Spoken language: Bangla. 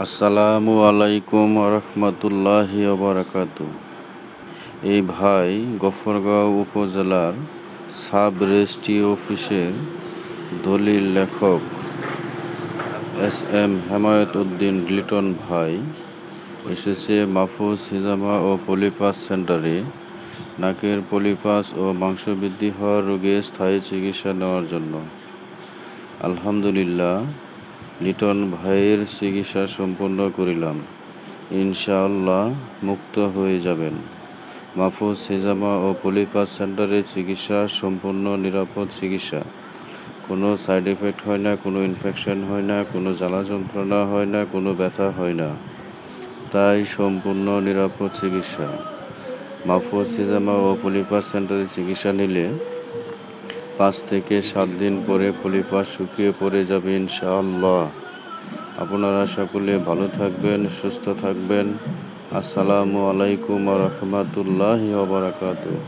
আসসালামু আলাইকুম রহমতুল্লাহি ওবারাকাতু। এই ভাই গফরগাঁও উপজেলার সাব রেজিস্ট্রি অফিসের দলিল লেখক এস.এম. হেমায়েত উদ্দিন লিটন ভাই এসেছে মাহফুজ হিজামা ও পলিপাস সেন্টারে নাকের পলিপাস ও মাংসবৃদ্ধি হওয়া রোগের স্থায়ী চিকিৎসা নেওয়ার জন্য। আলহামদুলিল্লাহ, লিটন ভাইয়ের চিকিৎসা সম্পন্ন করিলাম। ইনশাআল্লাহ মুক্ত হয়ে যাবেন। মাহফুজ হিজামা ও পলিপাস সেন্টারে চিকিৎসা সম্পূর্ণ নিরাপদ চিকিৎসা। কোনো সাইড এফেক্ট হয় না, কোনো ইনফেকশন হয় না, কোনো জ্বালা যন্ত্রণা হয় না, কোনো ব্যথা হয় না, তাই সম্পূর্ণ নিরাপদ চিকিৎসা। মাহফুজ হিজামা ও পলিপাস সেন্টারে চিকিৎসা নিলে 5 থেকে 7 দিন পরে পলিপাস শুকিয়ে পড়ে যাবে ইনশাআল্লাহ। আপনারা সকলে ভালো থাকবেন, সুস্থ থাকবেন। আসসালামু আলাইকুম রহমতুল্লাহি ওয়া বারাকাতুহু।